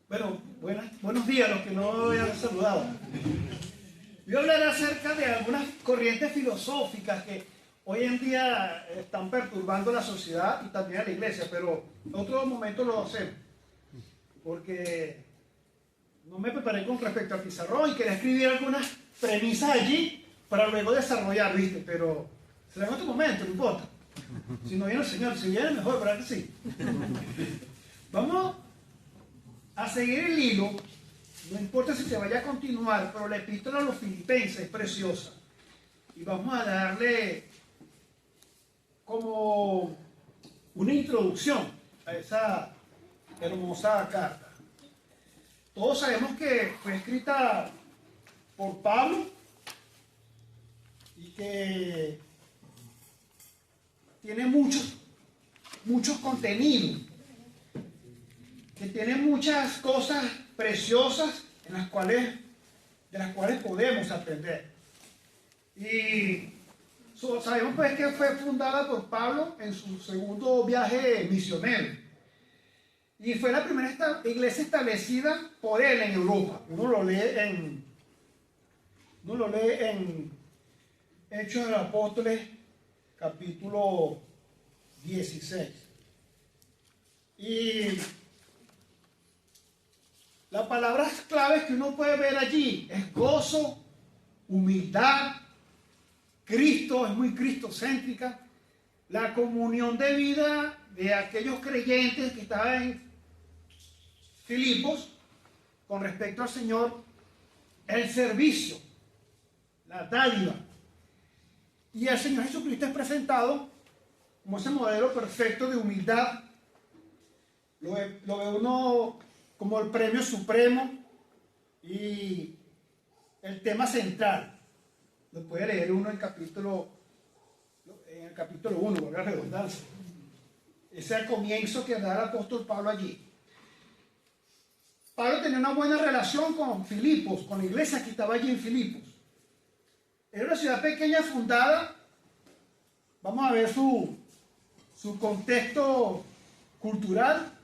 Bueno, buenos días a los que no hayan saludado. Voy a hablar acerca de algunas corrientes filosóficas que hoy en día están perturbando la sociedad y también a la iglesia, pero en otro momento lo hacemos, porque no me preparé con respecto al pizarrón y quería escribir algunas premisas allí para luego desarrollar, ¿viste? Pero será en otro momento, no importa. Si no viene el Señor, si viene mejor, ¿verdad que sí? Vamos a seguir el hilo, no importa si se vaya a continuar, pero la epístola a los Filipenses es preciosa. Y vamos a darle como una introducción a esa hermosa carta. Todos sabemos que fue escrita por Pablo y que tiene muchos contenidos, que tiene muchas cosas preciosas de las cuales podemos aprender. Y sabemos pues que fue fundada por Pablo en su segundo viaje misionero. Y fue la primera iglesia establecida por él en Europa. Uno lo lee en Hechos de los Apóstoles, capítulo 16. Y las palabras claves que uno puede ver allí es gozo, humildad, Cristo, es muy cristocéntrica, la comunión de vida de aquellos creyentes que estaban en Filipos con respecto al Señor, el servicio, la dádiva. Y el Señor Jesucristo es presentado como ese modelo perfecto de humildad. Lo ve uno como el premio supremo y el tema central. Lo puede leer uno en el capítulo 1, valga la redundancia. Ese es el comienzo que da el apóstol Pablo allí. Pablo tenía una buena relación con Filipos, con la iglesia que estaba allí en Filipos. Era una ciudad pequeña fundada, vamos a ver su contexto cultural.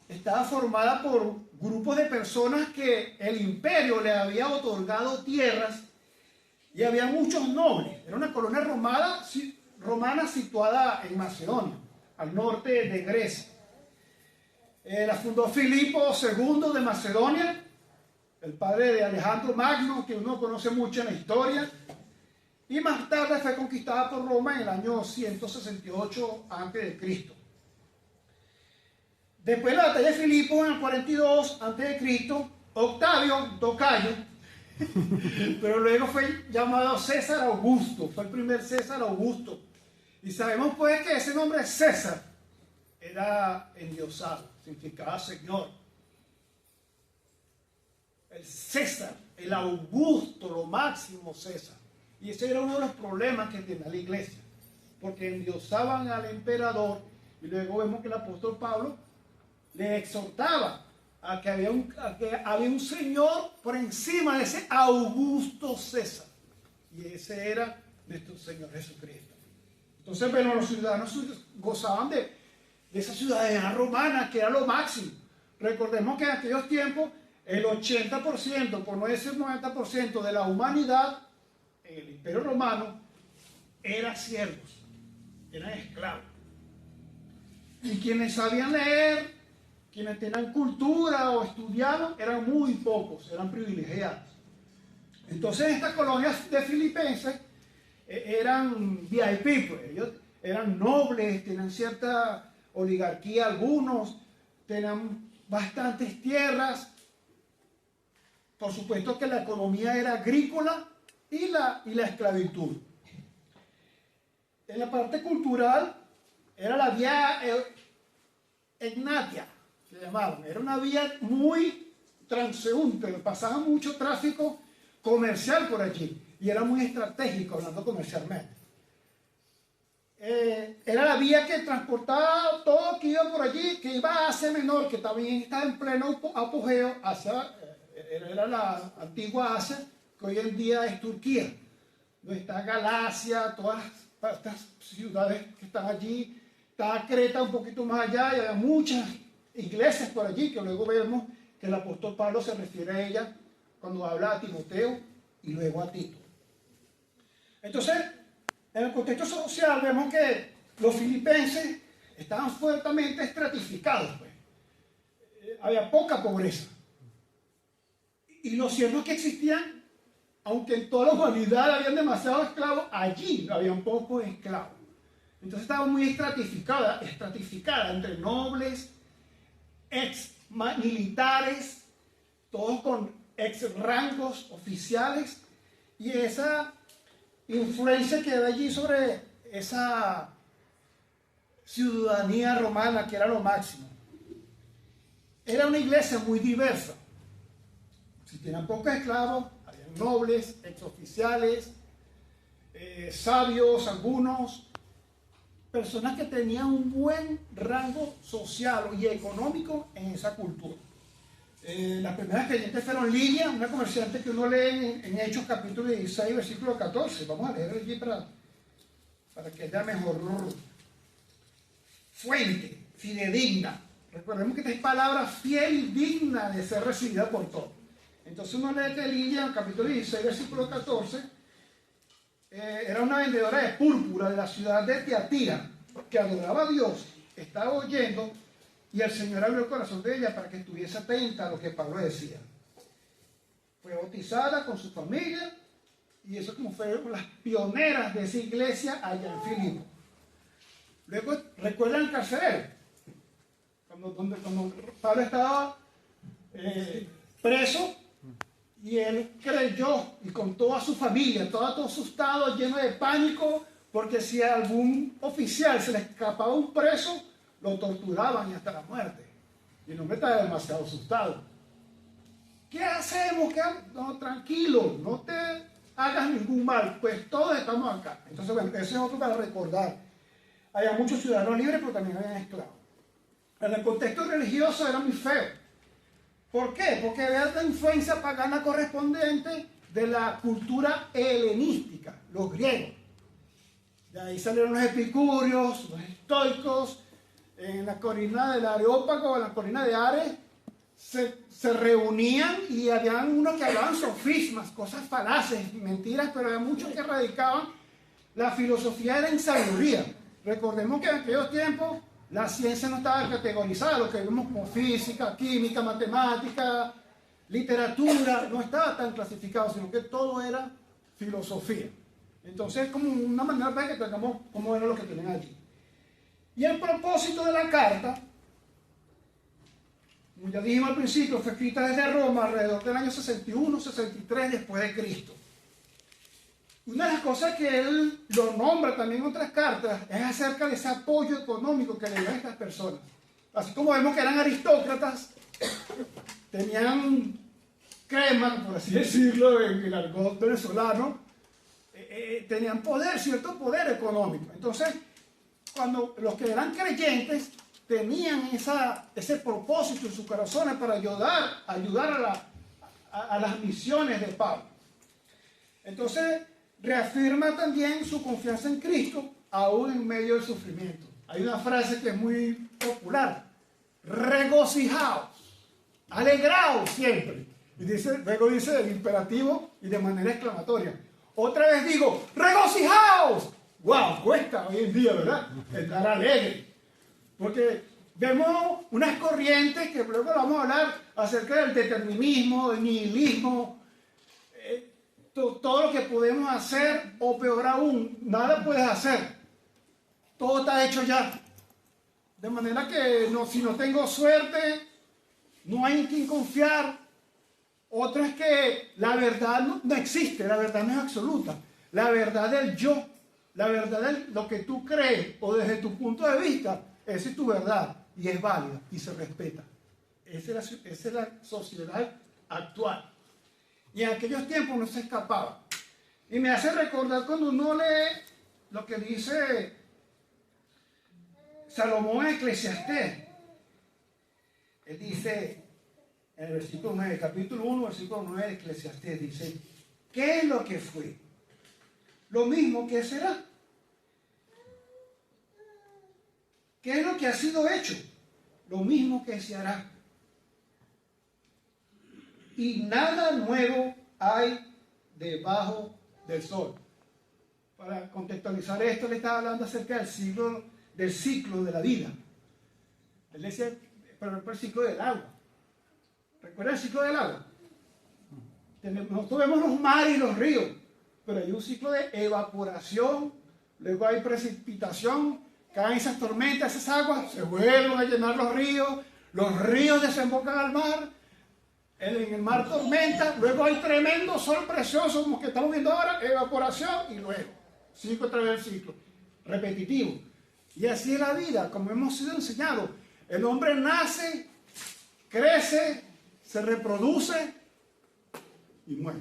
Estaba formada por grupos de personas que el imperio le había otorgado tierras y había muchos nobles. Era una colonia romana situada en Macedonia, al norte de Grecia. La fundó Filipo II de Macedonia, el padre de Alejandro Magno, que uno conoce mucho en la historia, y más tarde fue conquistada por Roma en el año 168 a.C. Después de la batalla de Filipos en el 42 a.C., Octavio Tocayo, pero luego fue llamado César Augusto, fue el primer César Augusto. Y sabemos pues que ese nombre César era endiosado, significaba Señor. El César, el Augusto, lo máximo César. Y ese era uno de los problemas que tenía la iglesia, porque endiosaban al emperador. Y luego vemos que el apóstol Pablo le exhortaba a que había un Señor por encima de ese Augusto César. Y ese era nuestro Señor Jesucristo. Entonces, bueno, los ciudadanos gozaban de esa ciudadanía romana, que era lo máximo. Recordemos que en aquellos tiempos, el 80%, por no decir 90%, de la humanidad en el Imperio Romano eran siervos, eran esclavos. Y quienes sabían leer, quienes tenían cultura o estudiaban, eran muy pocos, eran privilegiados. Entonces estas colonias de filipenses eran VIP, pues. Ellos eran nobles, tenían cierta oligarquía algunos, tenían bastantes tierras. Por supuesto que la economía era agrícola y la esclavitud. En la parte cultural era la vía Egnatia, se llamaban. Era una vía muy transeúnte, pasaba mucho tráfico comercial por allí y era muy estratégico hablando comercialmente. Era la vía que transportaba todo que iba por allí, que iba a Asia Menor, que también estaba en pleno apogeo, era la antigua Asia, que hoy en día es Turquía, donde está Galacia, todas estas ciudades que están allí. Estaba Creta un poquito más allá y había muchas iglesias por allí, que luego vemos que el apóstol Pablo se refiere a ella cuando habla a Timoteo y luego a Tito. Entonces, en el contexto social vemos que los filipenses estaban fuertemente estratificados, pues. Había poca pobreza. Y lo cierto es que existían, aunque en toda la humanidad habían demasiados esclavos, allí habían pocos esclavos. Entonces estaba muy estratificada entre nobles, ex militares, todos con ex rangos oficiales, y esa influencia que hay allí sobre esa ciudadanía romana, que era lo máximo. Era una iglesia muy diversa. Si tenían pocos esclavos, había nobles, exoficiales, sabios, algunos, personas que tenían un buen rango social y económico en esa cultura. Las primeras creyentes fueron Lidia, una comerciante que uno lee en Hechos capítulo 16, versículo 14. Vamos a leer allí para que haya mejor fuente, fidedigna. Recordemos que esta es palabra fiel y digna de ser recibida por todos. Entonces uno lee que Lidia, en el capítulo 16, versículo 14, era una vendedora de púrpura de la ciudad de Tiatira, que adoraba a Dios, estaba oyendo, y el Señor abrió el corazón de ella para que estuviese atenta a lo que Pablo decía. Fue bautizada con su familia, y eso como fueron las pioneras de esa iglesia allá en Filipo. Luego, ¿recuerdan el carcelero? Cuando Pablo estaba preso, y él creyó y contó a su familia, todo asustado, lleno de pánico, porque si a algún oficial se le escapaba un preso, lo torturaban y hasta la muerte. Y el hombre estaba demasiado asustado. ¿Qué hacemos? No, tranquilo, no te hagas ningún mal, pues todos estamos acá. Entonces, bueno, ese es otro para recordar. Había muchos ciudadanos libres, pero también había esclavos. En el contexto religioso era muy feo. ¿Por qué? Porque había esta influencia pagana correspondiente de la cultura helenística, los griegos. De ahí salieron los epicúreos, los estoicos. En la colina del Areópago, en la colina de Ares, se reunían y habían unos que hablaban sofismas, cosas falaces, mentiras, pero había muchos que radicaban. La filosofía era en sabiduría. Recordemos que en aquellos tiempos la ciencia no estaba categorizada, lo que vemos como física, química, matemática, literatura, no estaba tan clasificado, sino que todo era filosofía. Entonces, como una manera para que tengamos cómo era lo que tenían allí. Y el propósito de la carta, como ya dijimos al principio, fue escrita desde Roma alrededor del año 61-63 después de Cristo. Una de las cosas que él lo nombra también en otras cartas es acerca de ese apoyo económico que le dio a estas personas. Así como vemos que eran aristócratas, tenían crema, por así decirlo, en el argot venezolano, tenían poder, cierto poder económico. Entonces, cuando los que eran creyentes tenían ese propósito en sus corazones para ayudar a las misiones de Pablo. Entonces, reafirma también su confianza en Cristo, aún en medio del sufrimiento. Hay una frase que es muy popular: regocijaos, alegraos siempre. Y luego dice el imperativo y de manera exclamatoria. Otra vez digo, regocijaos. ¡Wow! Cuesta hoy en día, ¿verdad? Estar alegre. Porque vemos unas corrientes que luego vamos a hablar acerca del determinismo, del nihilismo, todo lo que podemos hacer, o peor aún, nada puedes hacer. Todo está hecho ya. De manera que si no tengo suerte, no hay en quien confiar. Otro es que la verdad no existe, la verdad no es absoluta. La verdad del yo, la verdad de lo que tú crees o desde tu punto de vista, esa es tu verdad y es válida y se respeta. Esa es la sociedad actual. Y en aquellos tiempos no se escapaba. Y me hace recordar cuando uno lee lo que dice Salomón en Eclesiastés. Él dice, en el versículo 9, capítulo 1, versículo 9 de Eclesiastés, dice, ¿qué es lo que fue? Lo mismo que será. ¿Qué es lo que ha sido hecho? Lo mismo que se hará. y nada nuevo hay debajo del sol. Para contextualizar esto, le estaba hablando acerca del ciclo de la vida. Él decía, pero el ciclo del agua. ¿Recuerda el ciclo del agua? Nosotros vemos los mares y los ríos, pero hay un ciclo de evaporación, luego hay precipitación, caen esas tormentas, esas aguas, se vuelven a llenar los ríos desembocan al mar, en el mar tormenta, luego hay tremendo sol precioso, como que estamos viendo ahora, evaporación, y luego, sigue otra vez el ciclo, repetitivo. Y así es la vida, como hemos sido enseñados. El hombre nace, crece, se reproduce y muere.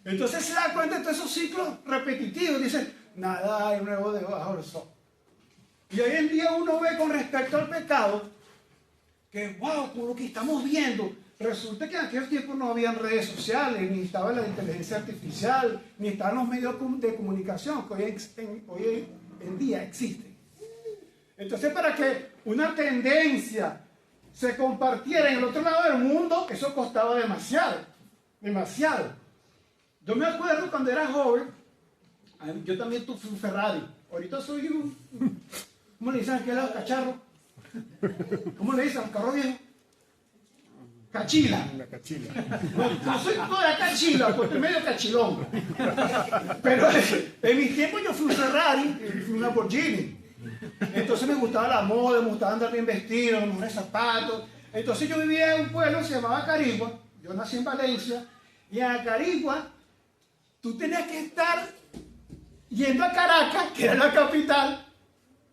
Entonces se da cuenta de todos esos ciclos repetitivos. Dice, nada hay nuevo debajo del sol. Y hoy en día uno ve con respecto al pecado que, wow, por lo que estamos viendo, resulta que en aquellos tiempos no habían redes sociales, ni estaba la inteligencia artificial, ni estaban los medios de comunicación que hoy en día existen. Entonces, para que una tendencia se compartiera en el otro lado del mundo, eso costaba demasiado, demasiado. Yo me acuerdo cuando era joven, yo también tuve un Ferrari. Ahorita soy ¿cómo le dicen aquel cacharro? ¿Cómo le dicen al carro viejo? Cachila. La cachila. No soy toda cachila, porque medio cachilón. Pero en mis tiempos yo fui un Ferrari y fui un Lamborghini. Entonces me gustaba la moda, me gustaba andar bien vestido, los mejores zapatos. Entonces yo vivía en un pueblo que se llamaba Carigua. Yo nací en Valencia. Y en Carigua tú tenías que estar yendo a Caracas, que era la capital,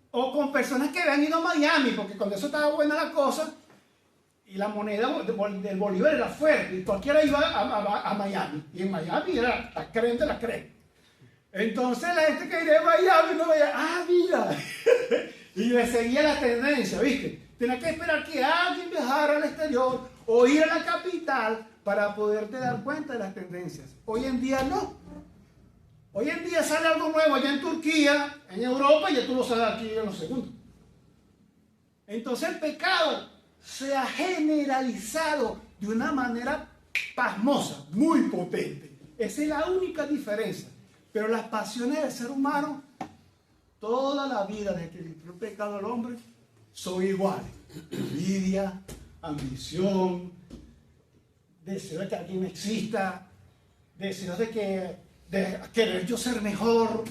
o con personas que habían ido a Miami, porque cuando eso estaba buena la cosa, y la moneda del bolívar era fuerte, y cualquiera iba a Miami, y en Miami era la creen de la creen. Entonces la gente que iba a Miami no veía, mira, y le seguía la tendencia, ¿viste? Tenía que esperar que alguien viajara al exterior, o ir a la capital, para poderte dar cuenta de las tendencias. Hoy en día no. Hoy en día sale algo nuevo allá en Turquía, en Europa, y ya tú lo sabes aquí en los segundos. Entonces el pecado se ha generalizado de una manera pasmosa, muy potente. Esa es la única diferencia. Pero las pasiones del ser humano, toda la vida desde que entró el pecado al hombre, son iguales. Envidia, ambición, deseo de que alguien exista, deseo de querer yo ser mejor,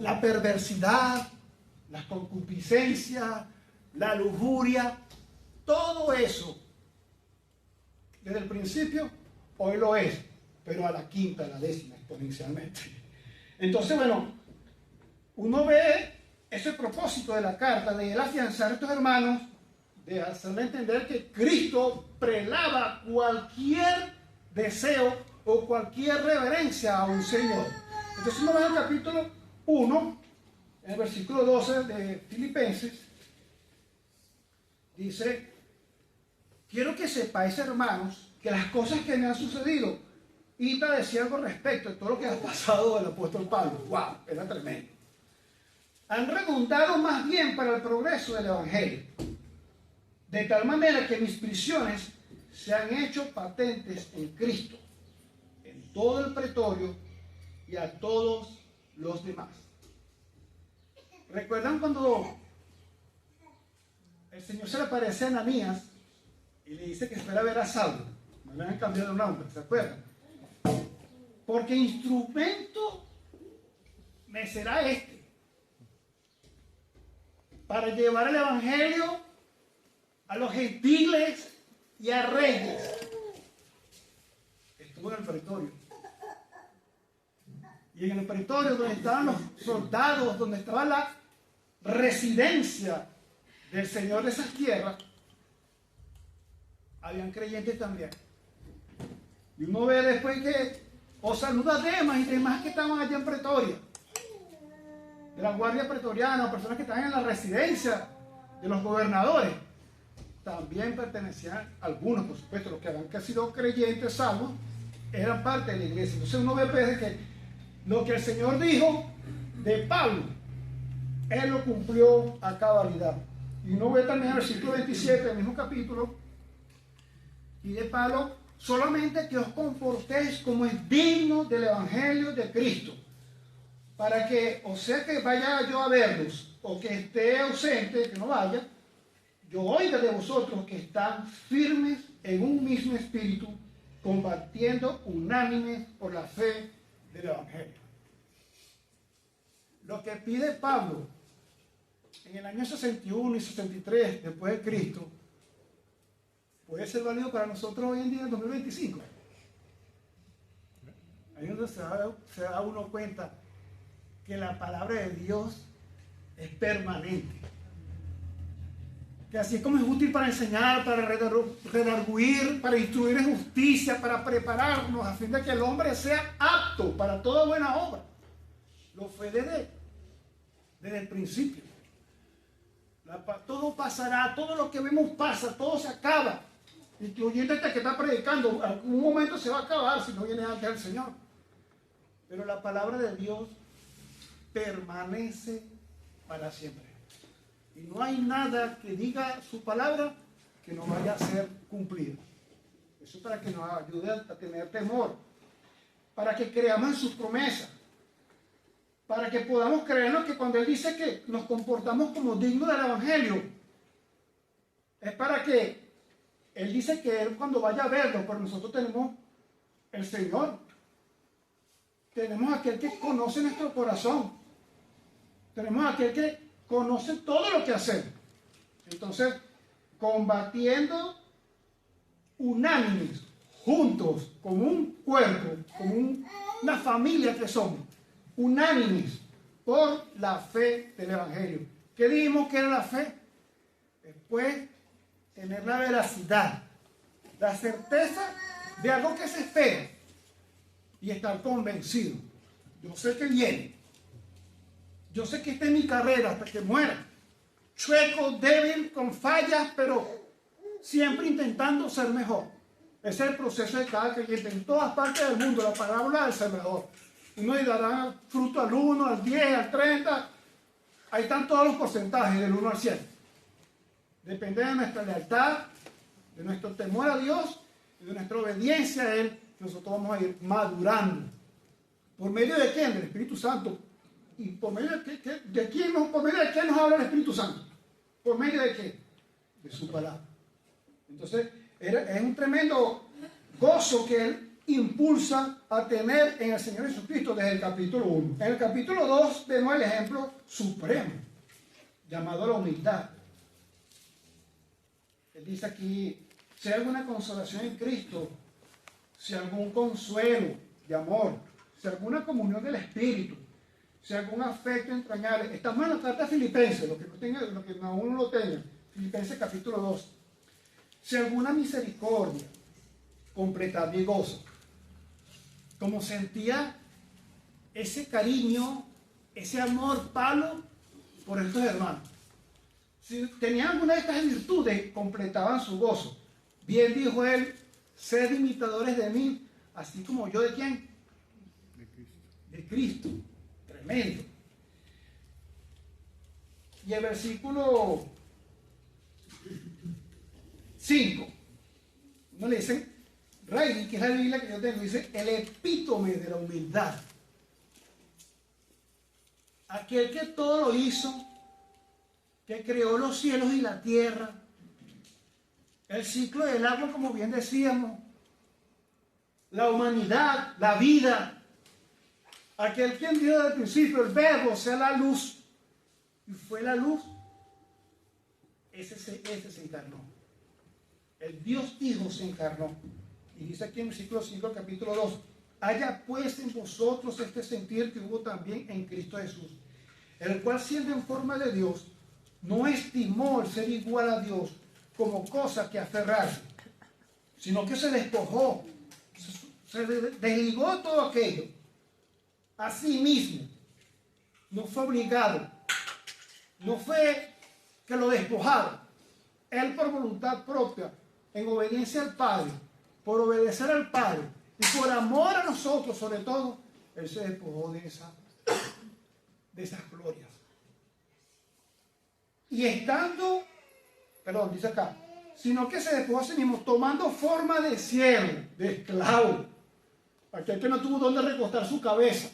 la perversidad, la concupiscencia, la lujuria, todo eso, desde el principio, hoy lo es, pero a la quinta, a la décima, exponencialmente. Entonces, bueno, uno ve ese propósito de la carta, de él afianzar a estos hermanos, de hacerle entender que Cristo prelava cualquier deseo o cualquier reverencia a un Señor. Entonces uno ve en el capítulo 1, en el versículo 12 de Filipenses, dice, quiero que sepáis, hermanos, que las cosas que me han sucedido, y te decía algo respecto de todo lo que ha pasado del apóstol Pablo, wow, era tremendo, han redundado más bien para el progreso del Evangelio, de tal manera que mis prisiones se han hecho patentes en Cristo, en todo el pretorio y a todos los demás. ¿Recuerdan cuando el Señor se le aparece a Ananías y le dice que espera ver a Saulo? No le han cambiado el nombre, ¿se acuerdan? Porque instrumento me será este para llevar el Evangelio a los gentiles y a reyes. Estuvo en el pretorio. Y en el pretorio, donde estaban los soldados, donde estaba la residencia del Señor de esas tierras, habían creyentes también. Y uno ve después que os saluda a Demas y demás que estaban allá en pretorio, de la guardia pretoriana, personas que estaban en la residencia de los gobernadores. También pertenecían algunos, por supuesto, los que habían sido creyentes, salvos, eran parte de la iglesia. Entonces uno ve pues, que lo que el Señor dijo de Pablo, Él lo cumplió a cabalidad. Y uno ve también en el versículo 27 del mismo capítulo, Pide Pablo solamente que os comportéis como es digno del Evangelio de Cristo, para que, o sea que vaya yo a verlos, o que esté ausente, que no vaya, yo oiga de vosotros que están firmes en un mismo espíritu, combatiendo unánimes por la fe del Evangelio. Lo que pide Pablo en el año 61 y 63 después de Cristo puede ser válido para nosotros hoy en día en 2025. Ahí es donde se da uno cuenta que la palabra de Dios es permanente. Que así como es útil para enseñar, para redarguir, para instruir en justicia, para prepararnos a fin de que el hombre sea apto para toda buena obra. Lo fue desde el principio. Todo pasará, todo lo que vemos pasa, todo se acaba. Incluyendo este que está predicando, en algún momento se va a acabar si no viene antes del Señor. Pero la palabra de Dios permanece para siempre. Y no hay nada que diga su palabra que no vaya a ser cumplido. Eso es para que nos ayude a tener temor, para que creamos en sus promesas, para que podamos creernos que cuando Él dice que nos comportamos como dignos del Evangelio, es para que Él dice que Él cuando vaya a verlo, pero nosotros tenemos el Señor, tenemos aquel que conoce nuestro corazón, tenemos aquel que conoce todo lo que hacemos. Entonces, combatiendo unánimes, juntos, como un cuerpo, como una familia que somos, unánimes por la fe del Evangelio. ¿Qué dijimos que era la fe? Después, tener la veracidad, la certeza de algo que se espera y estar convencido. Yo sé que viene. Yo sé que esta es mi carrera hasta que muera. Chueco, débil, con fallas, pero siempre intentando ser mejor. Ese es el proceso de cada creyente en todas partes del mundo, la parábola del sembrador. Uno le dará fruto al 1, al 10, al 30. Ahí están todos los porcentajes, del 1 al 100. Depende de nuestra lealtad, de nuestro temor a Dios y de nuestra obediencia a Él, que nosotros vamos a ir madurando. ¿Por medio de quién? Del Espíritu Santo. ¿Y por medio de quién nos habla el Espíritu Santo? ¿Por medio de qué? De su palabra. Entonces, es un tremendo gozo que Él impulsa a tener en el Señor Jesucristo desde el capítulo 1. En el capítulo 2 vemos el ejemplo supremo, llamado la humildad. Él dice aquí, si hay alguna consolación en Cristo, si algún consuelo de amor, si alguna comunión del Espíritu, si algún afecto entrañable. Estamos en la carta Filipenses, lo que aún no lo tenga, Filipenses capítulo 2. Si alguna misericordia, completad mi gozo. Como sentía ese cariño, ese amor Pablo por estos hermanos. Si tenían alguna de estas virtudes, completaban su gozo. Bien dijo él, sed imitadores de mí, así como yo de quién? De Cristo. De Cristo. Tremendo. Y el versículo 5, no le dicen, Ray, que es la Biblia que yo tengo, dice el epítome de la humildad. Aquel que todo lo hizo, que creó los cielos y la tierra, el ciclo del agua, como bien decíamos, la humanidad, la vida, aquel quien dio desde el principio el verbo, sea la luz, y fue la luz, ese se encarnó. El Dios Hijo se encarnó. Y dice aquí en el versículo 5, capítulo 2, haya pues en vosotros este sentir que hubo también en Cristo Jesús, el cual siendo en forma de Dios, no estimó el ser igual a Dios como cosa que aferrarse, sino que se despojó, se desligó de todo aquello, a sí mismo. No fue obligado, no fue que lo despojaron. Él por voluntad propia, en obediencia al Padre, por obedecer al Padre y por amor a nosotros sobre todo, Él se despojó de esas glorias. Y estando, dice acá, sino que se despojó a sí mismo, tomando forma de siervo, de esclavo, aquel que no tuvo donde recostar su cabeza,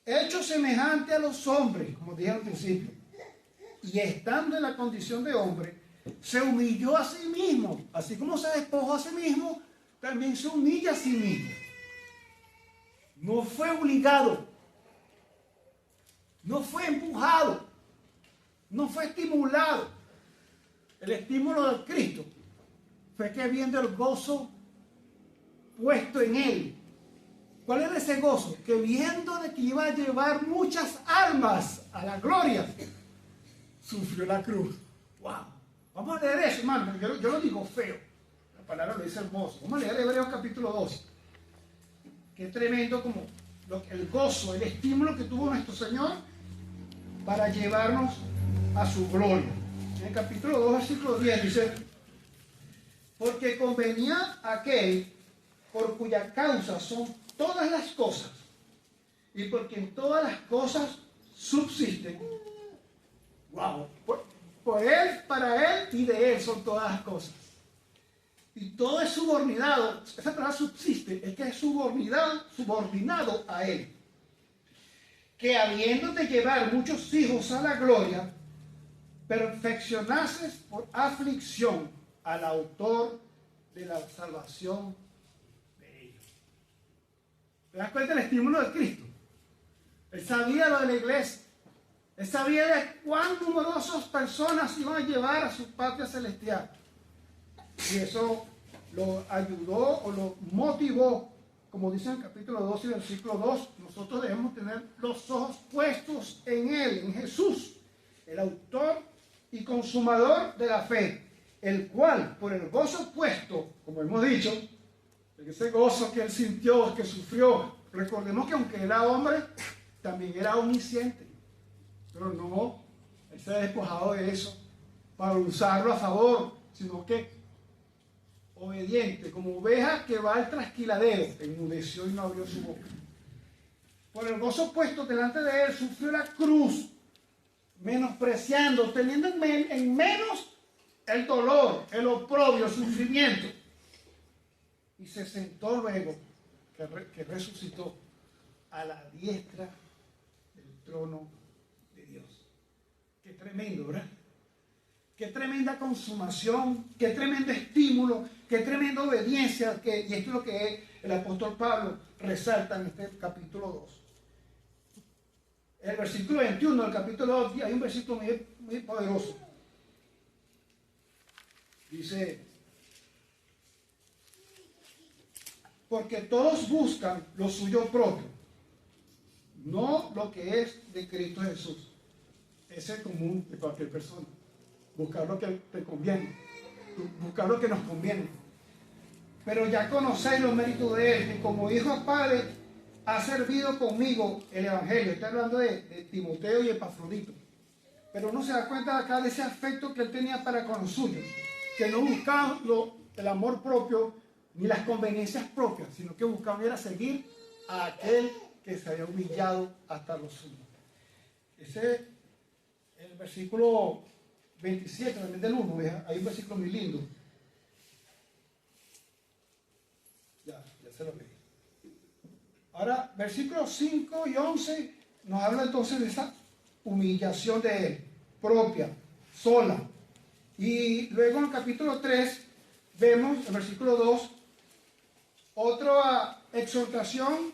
hecho semejante a los hombres, como dije al principio, y estando en la condición de hombre, se humilló a sí mismo, así como se despojó a sí mismo, también se humilla a sí mismo. No fue obligado, no fue empujado, no fue estimulado. El estímulo del Cristo fue que viendo el gozo puesto en él. ¿Cuál era ese gozo? Que viendo de que iba a llevar muchas almas a la gloria, sufrió la cruz. ¡Wow! Vamos a leer eso, hermano. Yo lo digo feo. La palabra lo dice hermoso. Vamos a leer Hebreos capítulo 12. Qué tremendo como el gozo, el estímulo que tuvo nuestro Señor para llevarnos a su gloria. En el capítulo 2, versículo 10 dice: porque convenía aquel por cuya causa son todas las cosas, y porque en todas las cosas subsisten. Wow. Por él, para él y de él son todas las cosas. Y todo es subordinado. Esa palabra subsiste, es que es subordinado a él. Que habiendo de llevar muchos hijos a la gloria, perfeccionases por aflicción al autor de la salvación de ellos. ¿Te das cuenta del estímulo de Cristo? Él sabía lo de la iglesia. Él sabía de cuán numerosas personas iban a llevar a su patria celestial. Y eso lo ayudó o lo motivó, como dice en el capítulo 2 y versículo 2, nosotros debemos tener los ojos puestos en Él, en Jesús, el autor y consumador de la fe, el cual, por el gozo puesto, como hemos dicho, ese gozo que Él sintió, que sufrió, recordemos que aunque era hombre, también era omnisciente, pero no, Él se ha despojado de eso para usarlo a favor, sino que obediente, como oveja que va al trasquiladero, enmudeció y no abrió su boca. Por el gozo puesto delante de él, sufrió la cruz, menospreciando, teniendo en menos el dolor, el oprobio, el sufrimiento. Y se sentó luego, que resucitó, a la diestra del trono de Dios. Qué tremendo, ¿verdad? Qué tremenda consumación, qué tremendo estímulo, qué tremenda obediencia, y esto es lo que el apóstol Pablo resalta en este capítulo 2. En el versículo 21 del capítulo 2 hay un versículo muy poderoso. Dice: porque todos buscan lo suyo propio, no lo que es de Cristo Jesús. Ese es el común de cualquier persona. Buscar lo que te conviene, buscar lo que nos conviene. Pero ya conocéis los méritos de Él, que como hijo a padre ha servido conmigo el Evangelio. Está hablando de Timoteo y Epafrodito. Pero uno se da cuenta acá de ese afecto que Él tenía para con los suyos, que no buscaban el amor propio ni las conveniencias propias, sino que buscaban era seguir a aquel que se había humillado hasta los suyos. Ese es el versículo 27, también del 1, hay un versículo muy lindo. Ya se lo leí. Ahora, versículos 5 y 11 nos habla entonces de esa humillación de él, propia, sola. Y luego en el capítulo 3 vemos, en el versículo 2, otra exhortación,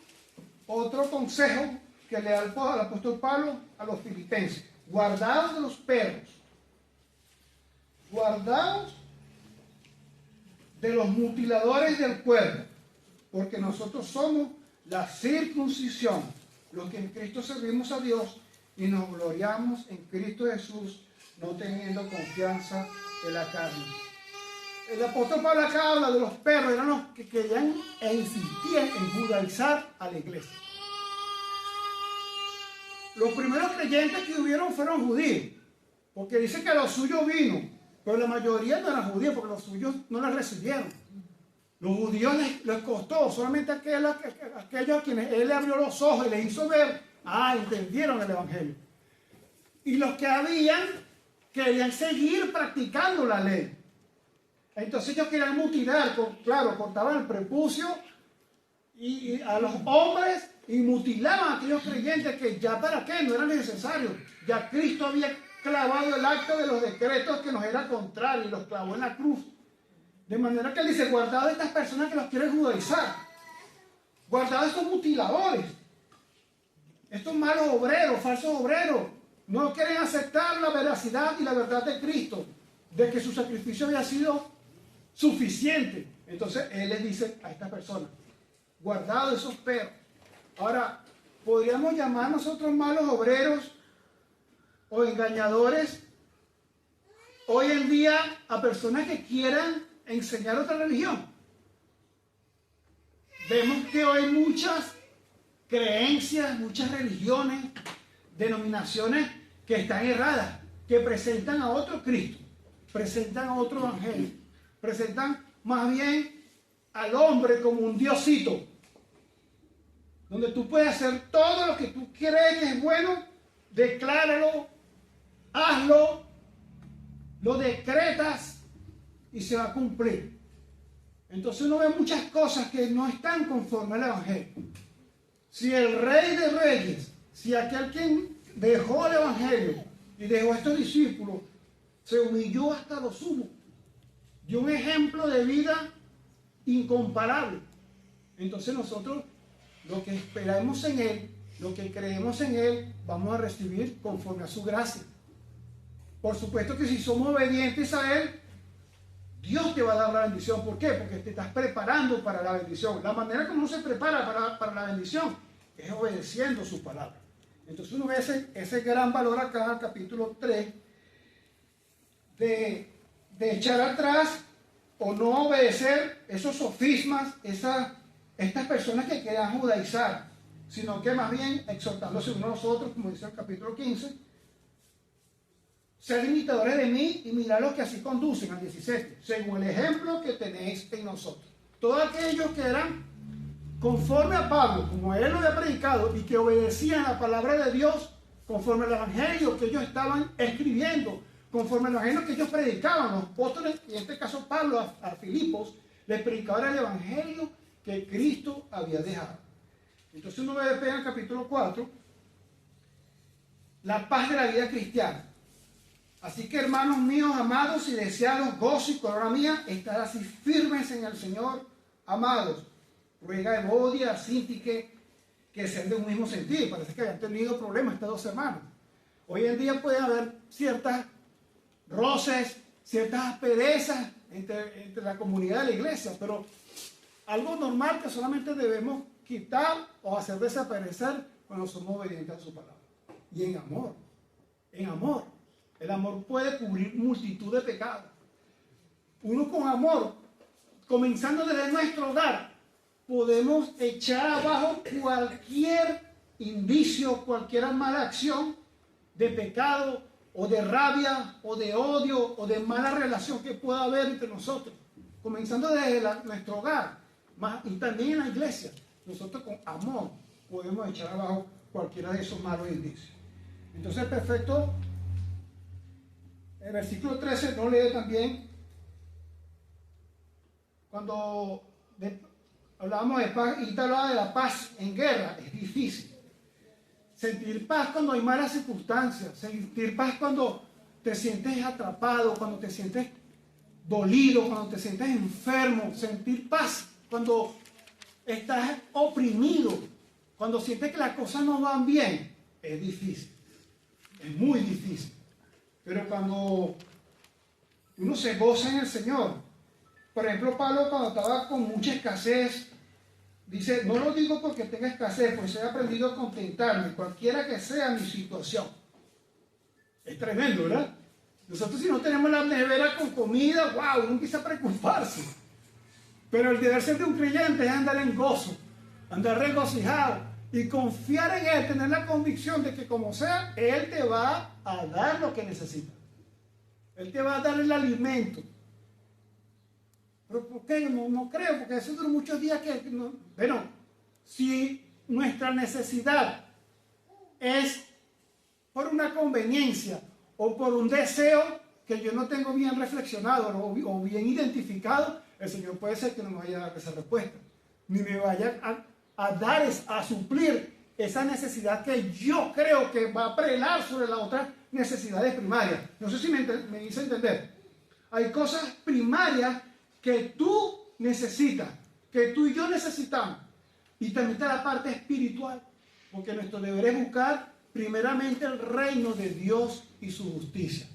otro consejo que le da el apóstol Pablo a los filipenses. Guardaos de los perros. Guardaos de los mutiladores del cuerpo, porque nosotros somos la circuncisión, los que en Cristo servimos a Dios y nos gloriamos en Cristo Jesús, no teniendo confianza en la carne. El apóstol Pablo acá habla de los perros, eran los que querían e insistían en judaizar a la iglesia. Los primeros creyentes que hubieron fueron judíos, porque dice que lo suyo vino, pero la mayoría no eran judíos, porque los suyos no la recibieron. Los judíos les costó, solamente aquellos a quienes Él le abrió los ojos y les hizo ver, entendieron el Evangelio. Y los que habían, querían seguir practicando la ley. Entonces ellos querían mutilar, claro, cortaban el prepucio y a los hombres y mutilaban a aquellos creyentes que ya para qué, no era necesario. Ya Cristo había clavado el acta de los decretos que nos era contrario y los clavó en la cruz. De manera que él dice, guardad a estas personas que los quieren judaizar. Guardad a estos mutiladores. Estos malos obreros, falsos obreros. No quieren aceptar la veracidad y la verdad de Cristo. De que su sacrificio había sido suficiente. Entonces él les dice a estas personas, guardad esos perros. Ahora, ¿podríamos llamar nosotros malos obreros o engañadores hoy en día a personas que quieran enseñar otra religión? Vemos que hoy muchas creencias, muchas religiones, denominaciones que están erradas, que presentan a otro Cristo, presentan a otro evangelio, presentan más bien al hombre como un diosito, donde tú puedes hacer todo lo que tú crees que es bueno, decláralo, hazlo, lo decretas y se va a cumplir. Entonces uno ve muchas cosas que no están conforme al evangelio. Si el Rey de Reyes, si aquel quien dejó el evangelio y dejó a estos discípulos, se humilló hasta lo sumo, dio un ejemplo de vida incomparable. Entonces nosotros lo que esperamos en Él, lo que creemos en Él, vamos a recibir conforme a su gracia. Por supuesto que si somos obedientes a Él, Dios te va a dar la bendición. ¿Por qué? Porque te estás preparando para la bendición. La manera como uno se prepara para la bendición es obedeciendo su palabra. Entonces uno ve ese gran valor acá en el capítulo 3 de echar atrás o no obedecer esos sofismas, estas personas que quieran judaizar, sino que más bien exhortándose uno a nosotros, como dice el capítulo 15, ser imitadores de mí y mirad los que así conducen, al 17, según el ejemplo que tenéis en nosotros. Todos aquellos que eran conforme a Pablo, como él lo había predicado, y que obedecían la palabra de Dios, conforme al evangelio que ellos estaban escribiendo, conforme al evangelio que ellos predicaban, los apóstoles, y en este caso Pablo a Filipos, les predicaba el evangelio que Cristo había dejado. Entonces uno ve en el capítulo 4, la paz de la vida cristiana. Así que, hermanos míos, amados y deseados, gozo y corona mía, estad así firmes en el Señor, amados. Ruega a Evodia, a Sintique, que sean de un mismo sentido. Parece que habían tenido problemas estas dos hermanas. Hoy en día puede haber ciertas roces, ciertas asperezas entre la comunidad de la iglesia, pero algo normal que solamente debemos quitar o hacer desaparecer cuando somos obedientes a su palabra. Y en amor, en amor. El amor puede cubrir multitud de pecados. Uno con amor, comenzando desde nuestro hogar, podemos echar abajo cualquier indicio, cualquier mala acción de pecado o de rabia o de odio o de mala relación que pueda haber entre nosotros. Comenzando desde nuestro hogar y también en la iglesia. Nosotros con amor podemos echar abajo cualquiera de esos malos indicios. Entonces, perfecto. El versículo 13 no lee también cuando hablábamos de paz y te hablaba de la paz en guerra. Es difícil sentir paz cuando hay malas circunstancias, sentir paz cuando te sientes atrapado, cuando te sientes dolido, cuando te sientes enfermo, sentir paz cuando estás oprimido, cuando sientes que las cosas no van bien. Es difícil, es muy difícil. Pero cuando uno se goza en el Señor, por ejemplo, Pablo cuando estaba con mucha escasez, dice, no lo digo porque tenga escasez, pues he aprendido a contentarme, cualquiera que sea mi situación. Es tremendo, ¿verdad? Nosotros si no tenemos la nevera con comida, wow, uno empieza a preocuparse. Pero el deber ser de un creyente es andar en gozo, andar regocijado y confiar en Él, tener la convicción de que como sea, Él te va a dar lo que necesitas. Él te va a dar el alimento. Pero ¿por qué? No creo, porque eso duró muchos días que... No. Bueno, si nuestra necesidad es por una conveniencia o por un deseo, que yo no tengo bien reflexionado o bien identificado, el Señor puede ser que no me vaya a dar esa respuesta, ni me vaya a suplir esa necesidad que yo creo que va a prelar sobre las otras necesidades primarias. No sé si me hice entender. Hay cosas primarias que tú necesitas, que tú y yo necesitamos. Y también está la parte espiritual, porque nuestro deber es buscar primeramente el reino de Dios y su justicia.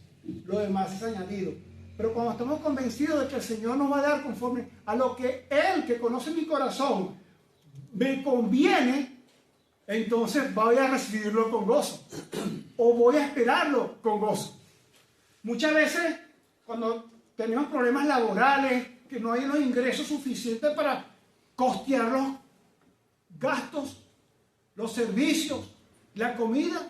Lo demás es añadido. Pero cuando estamos convencidos de que el Señor nos va a dar conforme a lo que Él, que conoce mi corazón, me conviene, entonces voy a recibirlo con gozo. O voy a esperarlo con gozo. Muchas veces, cuando tenemos problemas laborales, que no hay los ingresos suficientes para costear los gastos, los servicios, la comida,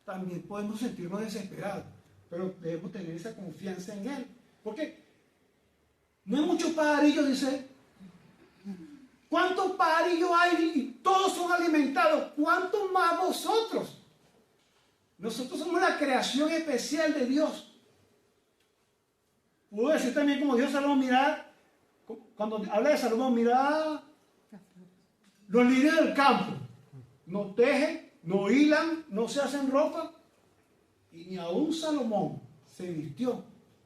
también podemos sentirnos desesperados. Pero debemos tener esa confianza en Él. Porque no hay muchos pajarillos, dice. ¿Cuántos pajarillos hay y todos son alimentados? ¿Cuántos más vosotros? Nosotros somos la creación especial de Dios. Puedo decir también como Dios Salomón, mira, cuando habla de Salomón, mira los lirios del campo. No tejen, no hilan, no se hacen ropa. Y ni aún Salomón se vistió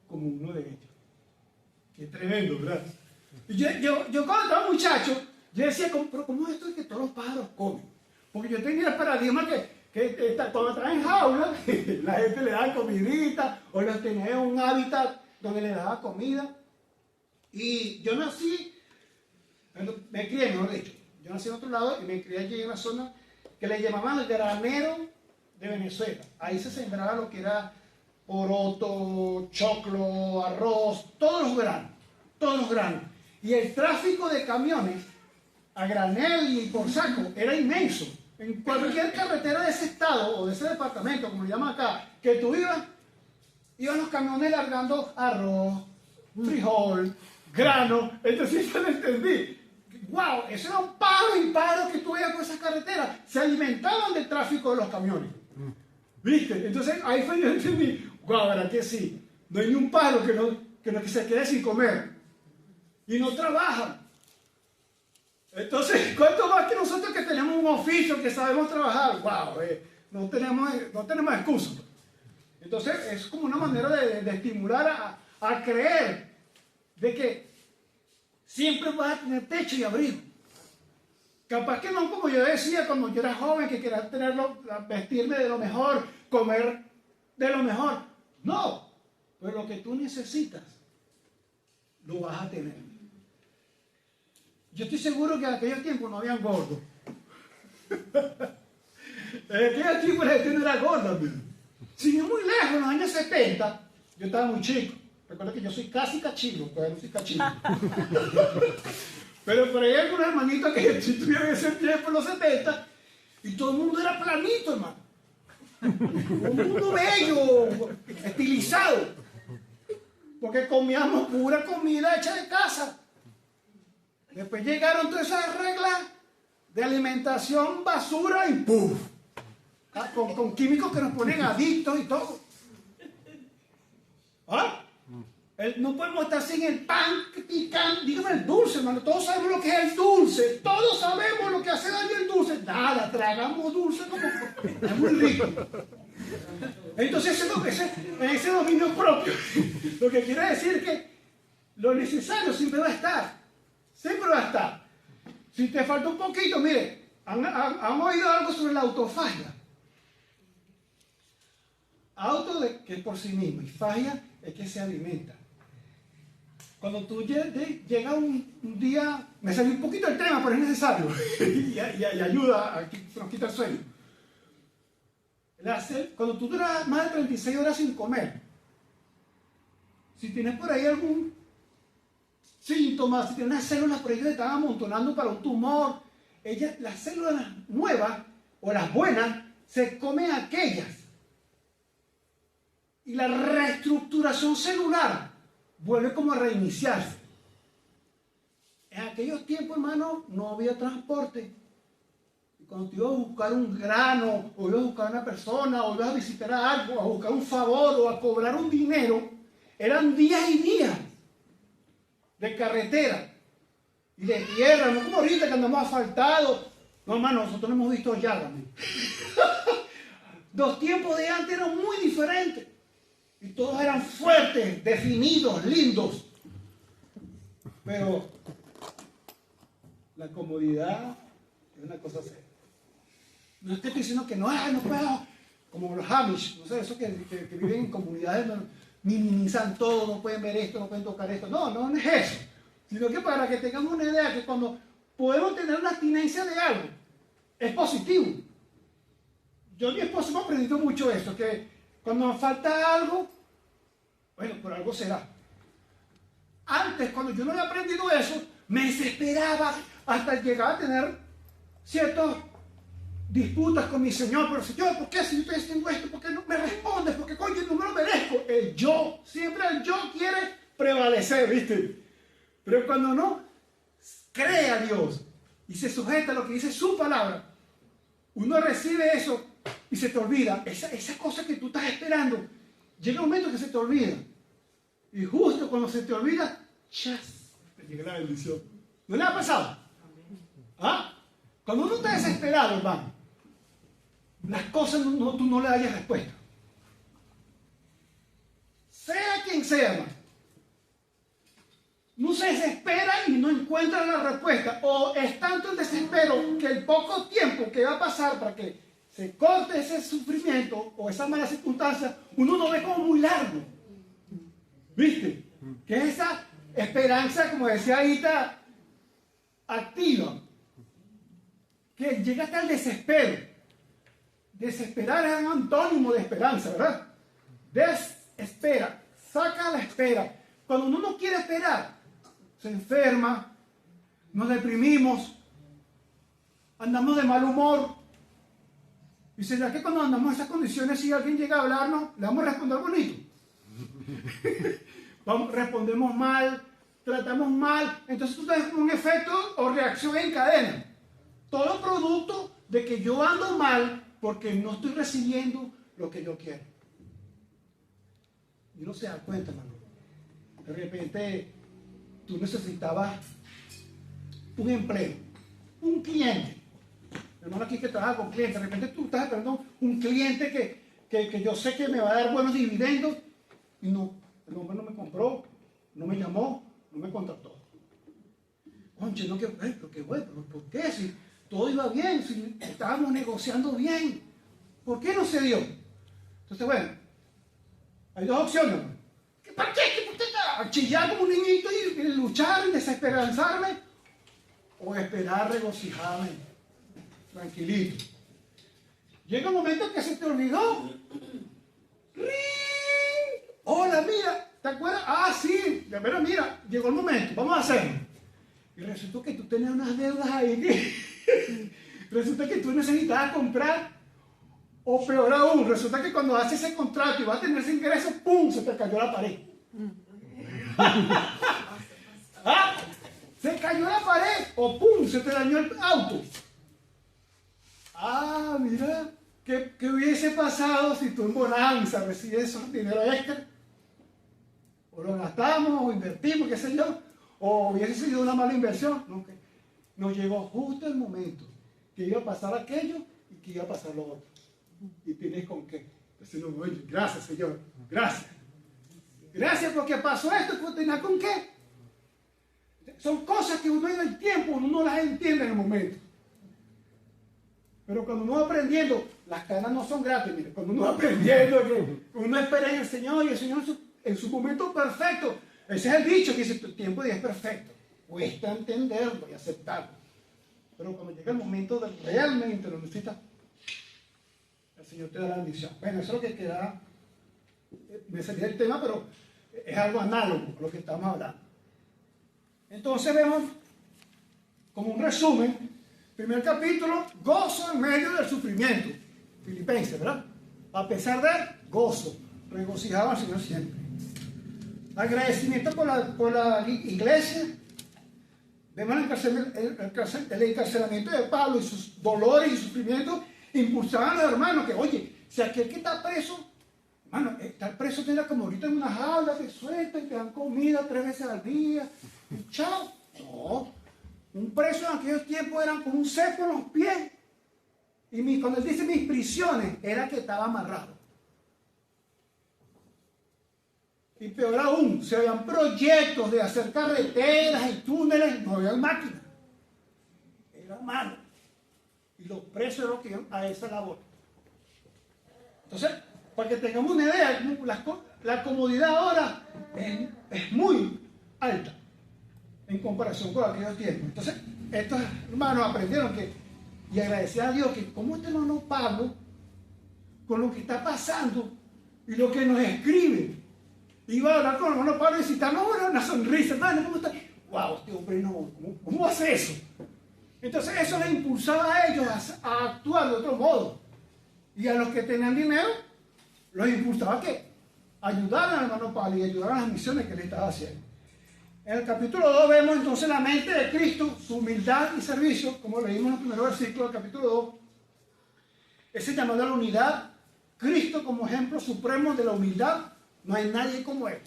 como uno de ellos. Qué tremendo, ¿verdad? Y yo cuando estaba muchacho, yo decía, pero ¿cómo es esto de que todos los pájaros comen? Porque yo tenía el paradigma que cuando estaba en jaula, la gente le daba comidita, o los tenía en un hábitat donde le daba comida. Y yo nací, me crié, mejor dicho, yo nací en otro lado y me crié allí en una zona que le llamaban el granero de Venezuela. Ahí se sembraba lo que era poroto, choclo, arroz, todos los granos. Y el tráfico de camiones a granel y por saco era inmenso. En cualquier carretera de ese estado o de ese departamento, como lo llaman acá, que tú iban los camiones largando arroz, frijol, grano. Entonces yo no entendí. ¡Wow! Eso era un paro y paro que tú veías por esas carreteras. Se alimentaban del tráfico de los camiones. ¿Viste? Entonces ahí fue yo entendí. ¡Wow! ¿Verdad que sí? No hay ni un paro que se quede sin comer. Y no trabajan. Entonces, ¿cuánto más que nosotros que tenemos un oficio, que sabemos trabajar? ¡Wow! No tenemos excusa. Entonces, es como una manera de estimular a creer de que siempre vas a tener techo y abrigo. Capaz que no, como yo decía cuando yo era joven, que quería vestirme de lo mejor, comer de lo mejor. No, pero lo que tú necesitas, lo vas a tener. Yo estoy seguro que en aquellos tiempos no habían gordos. En aquellos tiempos la gente no era gorda. Sin ir muy lejos, en los años 70, yo estaba muy chico. Recuerda que yo soy casi cachilo, todavía no soy cachilo. Pero por ahí hay algunos hermanitos que si tuvieron ese tiempo en los 70, y todo el mundo era planito, hermano. Un mundo bello, estilizado. Porque comíamos pura comida hecha de casa. Después llegaron todas esas reglas de alimentación basura y ¡puf! Con químicos que nos ponen adictos y todo. ¿Ah? No podemos estar sin el pan picante. Dígame el dulce, hermano. Todos sabemos lo que es el dulce. Todos sabemos lo que hace daño el dulce. Nada, tragamos dulce como... Es muy rico. Entonces ese dominio propio, lo que quiere decir que lo necesario siempre va a estar. Siempre va a estar. Si te falta un poquito, mire, ¿han oído algo sobre la autofagia? Que es por sí mismo, y fagia es que se alimenta. Cuando tú llegas un día, me salió un poquito el tema, pero es necesario, y ayuda a que nos quita el sueño. Cuando tú duras más de 36 horas sin comer, si tienes por ahí algún síntoma, si tienes unas células por ahí que te están amontonando para un tumor, las células nuevas o las buenas se comen aquellas. Y la reestructuración celular vuelve como a reiniciarse. En aquellos tiempos, hermano, no había transporte. Y cuando te ibas a buscar un grano, o ibas a buscar a una persona, o ibas a visitar a algo, a buscar un favor, o a cobrar un dinero, eran días y días de carretera y de tierra, no como ahorita que andamos asfaltados. No, hermano, nosotros no hemos visto llagas. Los tiempos de antes eran muy diferentes y todos eran fuertes, definidos, lindos. Pero la comodidad es una cosa seria. No estoy diciendo que no puedo, como los Amish, no sé, esos que viven en comunidades, minimizan todo, no pueden ver esto, no pueden tocar esto. No es eso. Sino que para que tengamos una idea que cuando podemos tener una abstinencia de algo, es positivo. Yo y mi esposo hemos aprendido mucho esto, que cuando nos falta algo, bueno, por algo será. Antes, cuando yo no había aprendido eso, me desesperaba hasta llegar a tener ciertas disputas con mi Señor. Pero Señor, ¿por qué si yo estoy haciendo esto? ¿Por qué no me respondes? Porque coño, no me lo merezco. Siempre el yo quiere prevalecer, ¿viste? Pero cuando no cree a Dios y se sujeta a lo que dice su palabra, uno recibe eso y se te olvida. Esa cosa que tú estás esperando, llega un momento que se te olvida. Y justo cuando se te olvida, ¡chas!, te llega la bendición. ¿No le ha pasado? ¿Ah? Cuando uno está desesperado, hermano, las cosas tú no le das respuesta. Sea quien sea, hermano. No se desespera y no encuentra la respuesta. O es tanto el desespero que el poco tiempo que va a pasar para que se corte ese sufrimiento o esa mala circunstancia, uno lo ve como muy largo. ¿Viste? Que es esa esperanza, como decía Aita, activa, que llega hasta el desespero. Desesperar es un antónimo de esperanza, ¿verdad? Desespera, saca la espera. Cuando uno no quiere esperar, se enferma, nos deprimimos, andamos de mal humor. ¿Y será que cuando andamos en esas condiciones, si alguien llega a hablarnos, le vamos a responder bonito? Respondemos mal, tratamos mal, entonces tú tienes un efecto o reacción en cadena. Todo producto de que yo ando mal porque no estoy recibiendo lo que yo quiero. Y no se da cuenta, hermano. De repente tú necesitabas un empleo, un cliente. Hermano aquí que trabaja con clientes, de repente tú estás esperando un cliente que yo sé que me va a dar buenos dividendos y no, el hombre no me compró, no me llamó, no me contrató. Conche, no, pero qué bueno, ¿por qué? Si todo iba bien, si estábamos negociando bien, ¿por qué no se dio? Entonces, bueno, hay dos opciones. ¿Para qué? ¿Chillar como un niñito y luchar y desesperanzarme? ¿O esperar regocijadamente, tranquilito? Llega un momento que se te olvidó. Hola, mira, ¿te acuerdas? Ah, sí, de verdad, mira, llegó el momento, vamos a hacerlo. Y resultó que tú tenías unas deudas ahí resulta que tú necesitabas comprar, o peor aún, resulta que cuando haces ese contrato y vas a tener ese ingreso, ¡pum!, se te cayó la pared. ¿Ah? Se cayó la pared, o ¡pum!, se te dañó el auto. Ah, mira, ¿qué hubiese pasado si tú en bonanza recibes esos dinero extra? O lo gastamos, o invertimos, qué sé yo, o hubiese sido una mala inversión. No, nos llegó justo el momento que iba a pasar aquello y que iba a pasar lo otro. Y tienes con qué. Entonces, no, oye, gracias, Señor, gracias. Gracias porque pasó esto, pues tenía con qué. Son cosas que uno en el tiempo, uno no las entiende en el momento. Pero cuando uno va aprendiendo, las cadenas no son gratis, mire, cuando uno va aprendiendo, que uno espera en el Señor y el Señor en su momento perfecto. Ese es el dicho que dice, tu tiempo ya es perfecto. Cuesta entenderlo y aceptarlo. Pero cuando llega el momento de realmente lo necesitas, el Señor te da la bendición. Bueno, eso es lo que queda, me salía del tema, pero es algo análogo a lo que estamos hablando. Entonces vemos, como un resumen, primer capítulo, gozo en medio del sufrimiento. Filipenses, ¿verdad? A pesar de gozo, regocijaba al Señor siempre. Agradecimiento por la iglesia. Vemos el encarcelamiento de Pablo y sus dolores y sufrimientos impulsaban a los hermanos que, oye, si aquel que está preso Mano, estar preso tiene como ahorita en una jaula, te sueltan, te dan comida 3 veces al día, y chao. No, un preso en aquellos tiempos eran con un cepo en los pies. Y cuando él dice mis prisiones, era que estaba amarrado. Y peor aún, se habían proyectos de hacer carreteras y túneles, no había máquinas. Era mano. Y los presos eran los que iban a esa labor. Entonces, para que tengamos una idea, la comodidad ahora es muy alta en comparación con aquellos tiempos. Entonces, estos hermanos aprendieron y agradecían a Dios que como este hermano Pablo, con lo que está pasando y lo que nos escribe, iba a hablar con el hermano Pablo y citarnos una sonrisa, hermano, ¿cómo está? Wow, este hombre no, ¿cómo hace eso? Entonces eso les impulsaba a ellos a actuar de otro modo. Y a los que tenían dinero, los impulsaba a que ayudaran al hermano Pablo y ayudaran a las misiones que él estaba haciendo. En el capítulo 2 vemos entonces la mente de Cristo, su humildad y servicio, como leímos en el primer versículo del capítulo 2. Ese llamado a la unidad, Cristo como ejemplo supremo de la humildad, no hay nadie como él.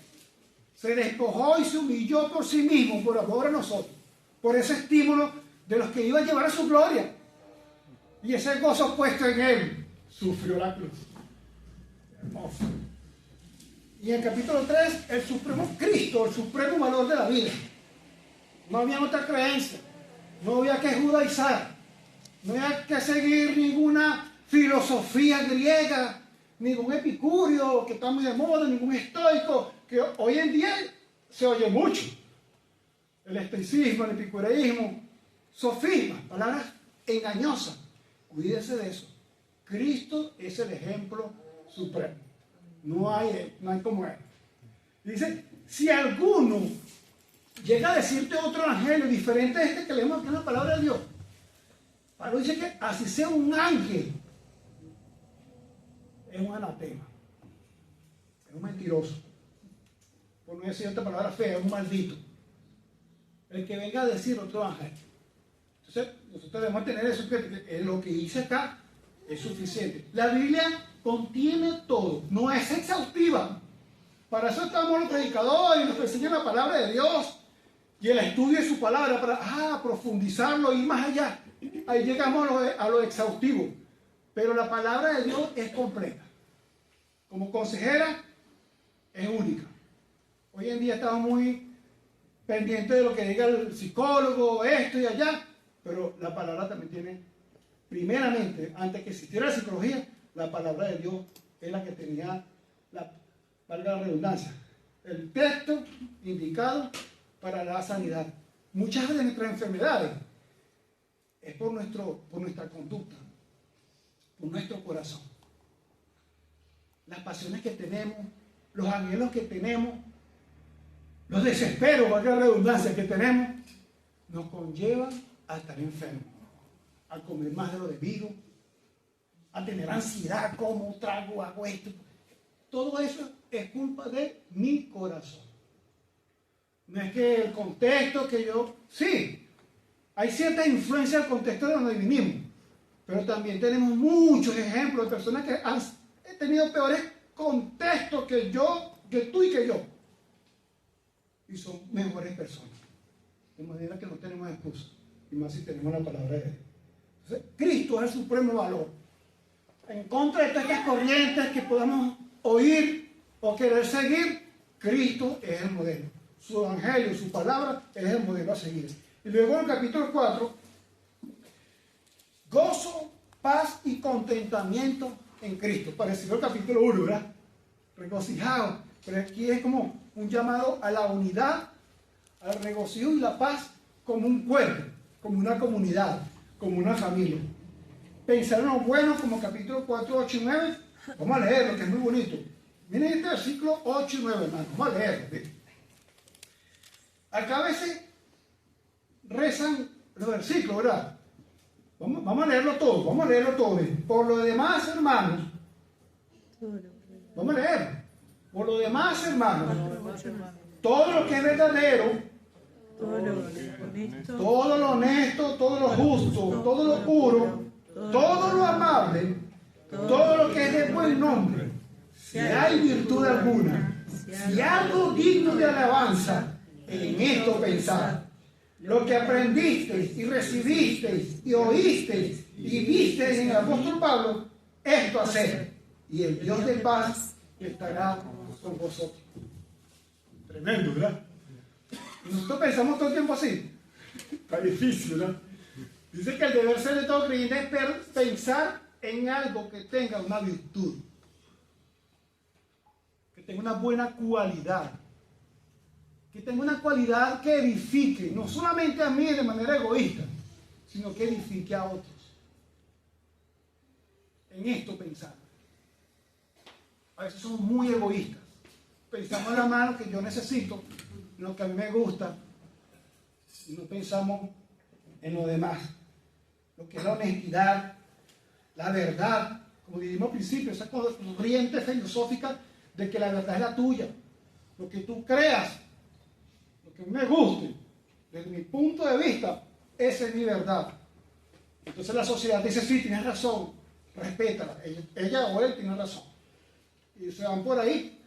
Se despojó y se humilló por sí mismo, por amor a nosotros, por ese estímulo de los que iban a llevar a su gloria. Y ese gozo puesto en él, sufrió la cruz. Hermoso. Y en el capítulo 3, el supremo Cristo, el supremo valor de la vida. No había otra creencia, no había que judaizar, no había que seguir ninguna filosofía griega, ningún epicurio que está muy de moda, ningún estoico, que hoy en día se oye mucho. El estoicismo, el epicureísmo, sofismas, palabras engañosas. Cuídese de eso. Cristo es el ejemplo supremo. No hay como él. Dice, si alguno llega a decirte otro evangelio diferente a este que leemos aquí en la palabra de Dios, Pablo dice que así sea un ángel, es un anatema, es un mentiroso, por no decir otra palabra fea, es un maldito, el que venga a decir otro evangelio. Entonces nosotros debemos tener eso, que lo que dice acá es suficiente. La Biblia contiene todo, no es exhaustiva. Para eso estamos los predicadores y los que enseñan la palabra de Dios y el estudio de su palabra para profundizarlo, ir más allá. Ahí llegamos a lo exhaustivo. Pero la palabra de Dios es completa. Como consejera, es única. Hoy en día estamos muy pendientes de lo que diga el psicólogo, esto y allá, pero la palabra también tiene, primeramente, antes que existiera la psicología, la palabra de Dios es la que tenía, valga la redundancia, el texto indicado para la sanidad. Muchas de nuestras enfermedades es por nuestra conducta, por nuestro corazón. Las pasiones que tenemos, los anhelos que tenemos, los desesperos, valga la redundancia, que tenemos, nos conllevan a estar enfermos, a comer más de lo debido, a tener ansiedad, como trago, hago esto. Todo eso es culpa de mi corazón. No es que el contexto que sí, hay cierta influencia del contexto de donde vivimos, pero también tenemos muchos ejemplos de personas que han tenido peores contextos que tú y que yo. Y son mejores personas. De manera que no tenemos excusa. Y más si tenemos la palabra de Dios. Entonces, Cristo es el supremo valor. En contra de todas estas corrientes que podamos oír o querer seguir, Cristo es el modelo. Su evangelio, su palabra es el modelo a seguir. Y luego en el capítulo 4, gozo, paz y contentamiento en Cristo. Parecido al capítulo 1, ¿verdad? Regocijado. Pero aquí es como un llamado a la unidad, al regocijo y la paz como un cuerpo, como una comunidad, como una familia. Pensar en lo bueno, como capítulo 4, 8 y 9. Vamos a leerlo, que es muy bonito. Miren este versículo 8 y 9, hermano. Vamos a leerlo. Acá a veces rezan los versículos, ¿verdad? Vamos a leerlo todo, vamos a leerlo todo. Por lo demás, hermanos. Vamos a leerlo. Por lo demás, hermanos. Todo lo que es verdadero, todo lo honesto, todo lo justo, todo lo puro, todo lo amable, todo lo que es de buen nombre. si hay virtud alguna, si algo digno de alabanza, en esto pensad. Lo que aprendisteis y recibisteis y oísteis y visteis en el apóstol Pablo, esto haced, y el Dios de paz estará con vosotros. Tremendo, ¿verdad? Nosotros pensamos todo el tiempo así. Está difícil, ¿verdad? Dice que el deber ser de todo creyente es pensar en algo que tenga una virtud, que tenga una buena cualidad, que tenga una cualidad que edifique, no solamente a mí de manera egoísta, sino que edifique a otros. En esto pensar. A veces somos muy egoístas. Pensamos en la mano que yo necesito, en lo que a mí me gusta, y no pensamos en lo demás. Lo que es la honestidad, la verdad, como dijimos al principio, esa corriente filosófica de que la verdad es la tuya. Lo que tú creas, lo que me guste, desde mi punto de vista, esa es mi verdad. Entonces la sociedad dice, sí, tienes razón, respétala, ella o él tiene razón. Y se van por ahí.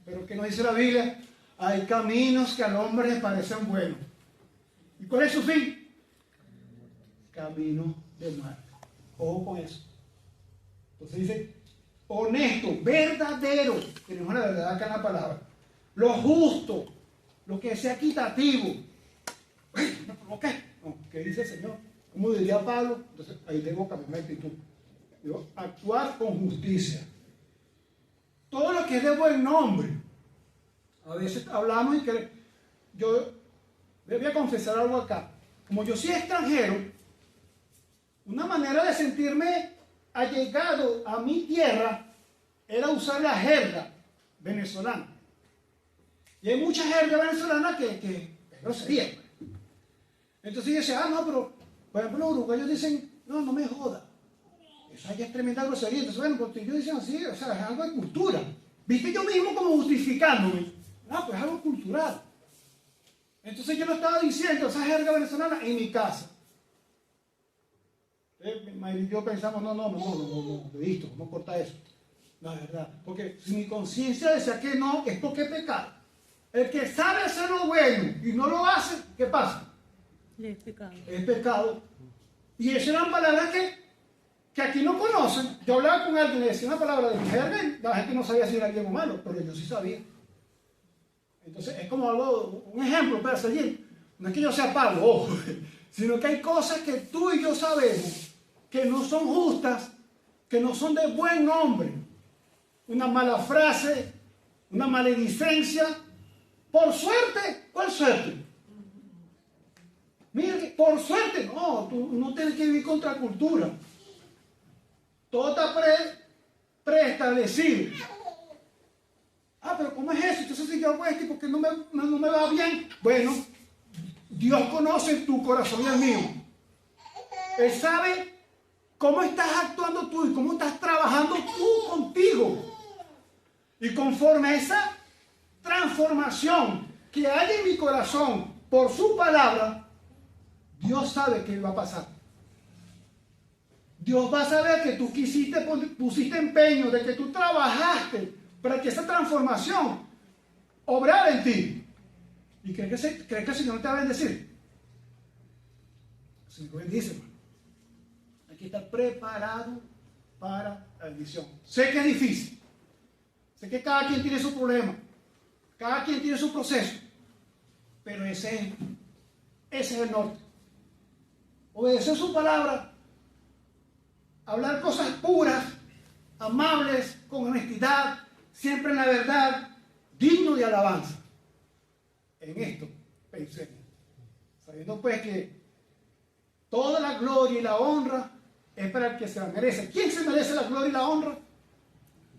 Pero ¿qué nos dice la Biblia? Hay caminos que al hombre le parecen buenos. ¿Y cuál es su fin? Camino de muerte. Ojo con eso. Entonces dice, honesto, verdadero. Tenemos la verdad acá en la palabra. Lo justo, lo que sea equitativo. ¿Me provoqué? No, ¿qué dice el Señor? ¿Cómo diría Pablo? Entonces ahí tengo que cambiar mi actitud. Digo, actuar con justicia. Todo lo que es de buen nombre. A veces hablamos y que yo voy a confesar algo acá. Como yo soy extranjero, una manera de sentirme allegado a mi tierra era usar la jerga venezolana. Y hay mucha jerga venezolana que es grosería. Entonces yo decía, no, pero por ejemplo los uruguayos dicen, no me joda. Esa ya es tremenda grosería. Entonces, bueno, porque ellos dicen así, o sea, es algo de cultura. ¿Viste? Yo mismo como justificándome. No, pues es algo cultural. Entonces yo lo estaba diciendo, esa jerga venezolana, en mi casa. Mi y yo pensamos, no, listo, vamos a cortar eso. No, es verdad. Porque si mi conciencia decía que no, es porque es pecado. El que sabe hacer lo bueno y no lo hace, ¿qué pasa? Es pecado. Es pecado. Y esas eran palabras que aquí no conocen. Yo hablaba con alguien y le decía una palabra de mi jerga y la gente no sabía si era bien o malo, pero yo sí sabía. Entonces es como algo, un ejemplo para seguir. No es que yo sea Pablo, ojo, sino que hay cosas que tú y yo sabemos que no son justas, que no son de buen nombre. Una mala frase, una maledicencia. Por suerte, ¿cuál suerte? Mire, por suerte, no, tú no tienes que vivir contra cultura. Todo está preestablecido. Pero ¿cómo es eso? Entonces si yo hago esto porque no me va bien. Bueno, Dios conoce tu corazón y el mío. Él sabe cómo estás actuando tú y cómo estás trabajando tú contigo. Y conforme a esa transformación que hay en mi corazón por su palabra, Dios sabe qué va a pasar. Dios va a saber que tú pusiste empeño, de que tú trabajaste para que esa transformación obrara en ti. ¿Y crees que el Señor te va a bendecir? El Señor bendice, hermano. Hay que estar preparado para la bendición. Sé que es difícil. Sé que cada quien tiene su problema. Cada quien tiene su proceso. Pero ese es el norte. Obedecer su palabra. Hablar cosas puras, amables, con honestidad, siempre en la verdad, digno de alabanza. En esto pensemos. Sabiendo pues que toda la gloria y la honra es para el que se la merece. ¿Quién se merece la gloria y la honra?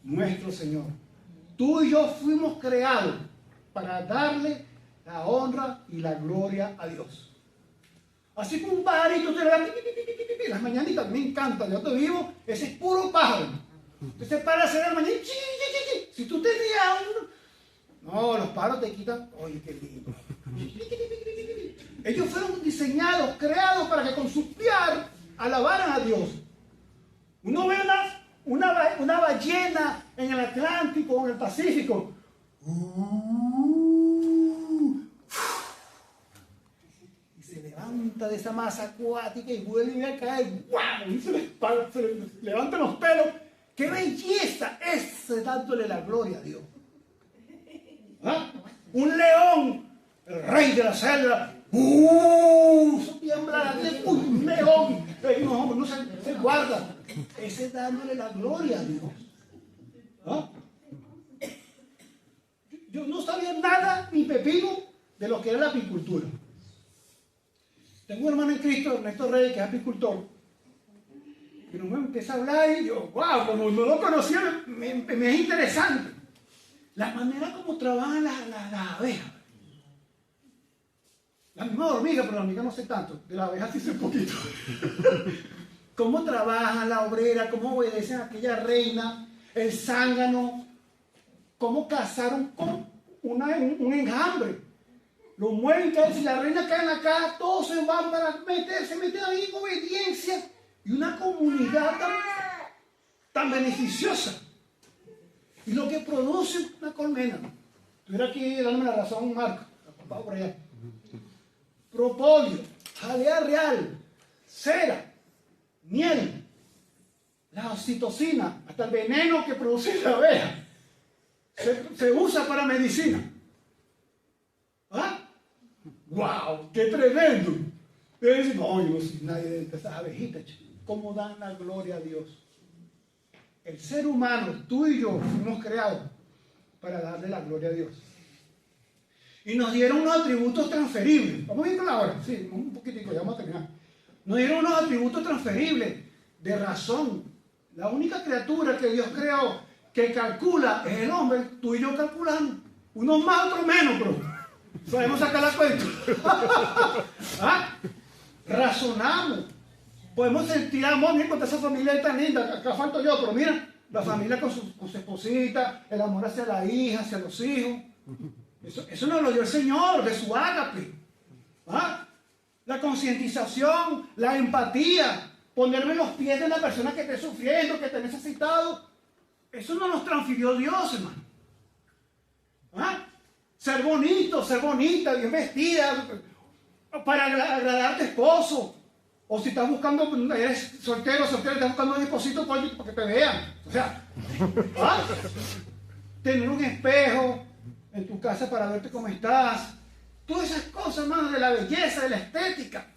Nuestro Señor. Tú y yo fuimos creados para darle la honra y la gloria a Dios. Así como un pajarito te le da las mañanitas, me encanta, yo te vivo, ese es puro pájaro. Usted se para a hacer la mañana, si tú tenías no, los pájaros te quitan, oye, qué lindo. Ellos fueron diseñados, creados para que con su piar alabaran a Dios. Uno ve una ballena en el Atlántico o en el Pacífico. Y se levanta de esa masa acuática y vuelve a caer. ¡Wow! Y se le levantan los pelos. ¡Qué belleza! Ese dándole la gloria a Dios. ¿Ah? Un león, el rey de la selva. Eso tiembla, un león. No se guarda. Ese dándole la gloria a Dios. ¿Ah? Yo no sabía nada ni pepino de lo que era la apicultura. Tengo un hermano en Cristo, Ernesto Reyes, que es apicultor. Y me empieza a hablar y yo, wow, como no lo conocía, me es interesante. La manera como trabajan las abejas. La misma hormiga, pero la hormiga no sé tanto. De la abeja sí sé un poquito. Cómo trabajan la obrera, cómo obedecen a aquella reina, el zángano, cómo cazaron con un enjambre. Lo mueven, si la reina cae acá, todos se van para se meten ahí en obediencia. Y una comunidad tan beneficiosa. Y lo que produce una colmena. Estuviera aquí dándome la razón, Marco. Vamos por allá. Propóleo, jalea real, cera, miel, la oxitocina, hasta el veneno que produce la abeja. Se usa para medicina. ¿Ah? ¡Wow! ¡Qué tremendo! Y dicen, no, yo no soy nadie de esas abejitas. ¿Cómo dan la gloria a Dios? El ser humano, tú y yo, fuimos creados para darle la gloria a Dios. Y nos dieron unos atributos transferibles. Vamos a ir con la hora. Sí, un poquitico, ya vamos a terminar. Nos dieron unos atributos transferibles de razón. La única criatura que Dios creó que calcula es el hombre. Tú y yo calculamos. Unos más, otros menos, pero sabemos sacar la cuenta. ¿Ah? Razonamos. Podemos sentir amor. Mira, cuando esa familia es tan linda. Acá falto yo, pero mira, la familia con su esposita, el amor hacia la hija, hacia los hijos. Eso nos lo dio el Señor, de su ágape. ¿Ah? La concientización, la empatía, ponerme en los pies de la persona que esté sufriendo, que esté necesitado. Eso no nos transfirió Dios, hermano. ¿Ah? Ser bonito, ser bonita, bien vestida, para agradar a tu esposo. O si estás buscando, eres soltero, estás buscando un esposito para que te vean. O sea, ¿ah? Tener un espejo en tu casa para verte cómo estás. Todas esas cosas, hermano, de la belleza, de la estética.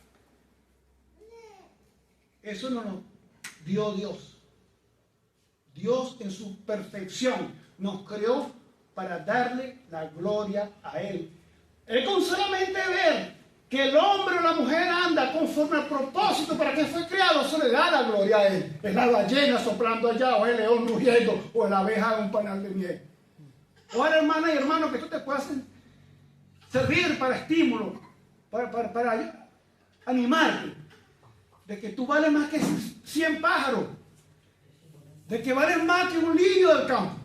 Eso no nos dio Dios. Dios en su perfección nos creó para darle la gloria a Él. Él con solamente ver que el hombre o la mujer anda conforme al propósito para que fue creado, eso le da la gloria a Él. Es la ballena soplando allá, o el león rugiendo, o la abeja en un panal de miel. Ahora, hermana y hermano, que tú te puedas servir para estímulo, para animarte, de que tú vales más que 100 pájaros, de que vales más que un lirio del campo.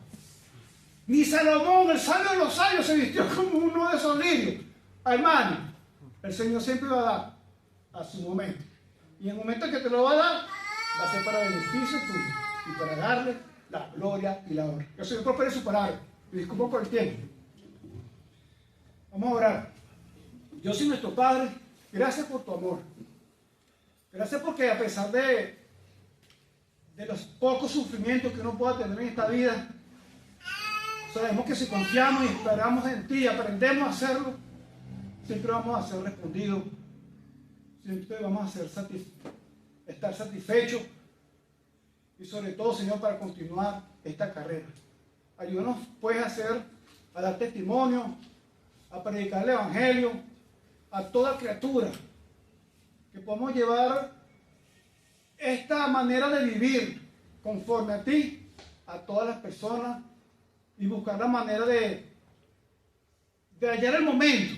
Ni Salomón, el sabio de los sabios, se vistió como uno de esos lirios. Hermano, el Señor siempre va a dar a su momento. Y en el momento que te lo va a dar, va a ser para beneficio tuyo y para darle la gloria y la honra. Que el Señor prospere su palabra. Me disculpo por el tiempo. Vamos a orar. Dios y nuestro Padre, gracias por tu amor. Gracias porque a pesar de los pocos sufrimientos que uno pueda tener en esta vida, sabemos que si confiamos y esperamos en ti y aprendemos a hacerlo, siempre vamos a ser respondidos, siempre vamos a estar satisfechos y sobre todo, Señor, para continuar esta carrera. Ayúdanos pues a dar testimonio, a predicar el Evangelio a toda criatura, que podamos llevar esta manera de vivir conforme a ti, a todas las personas, y buscar la manera de hallar el momento,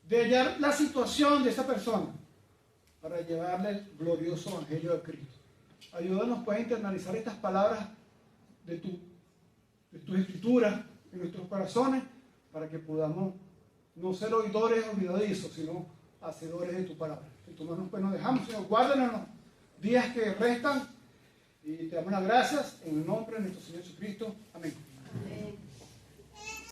de hallar la situación de esa persona, para llevarle el glorioso Evangelio de Cristo. Ayúdanos pues a internalizar estas palabras de tus escrituras en nuestros corazones, para que podamos no ser oidores olvidadizos, sino hacedores de tu palabra. En tus manos pues nos dejamos, Señor, guárdanos los días que restan, Y te damos las gracias en el nombre de nuestro Señor Jesucristo. Amén.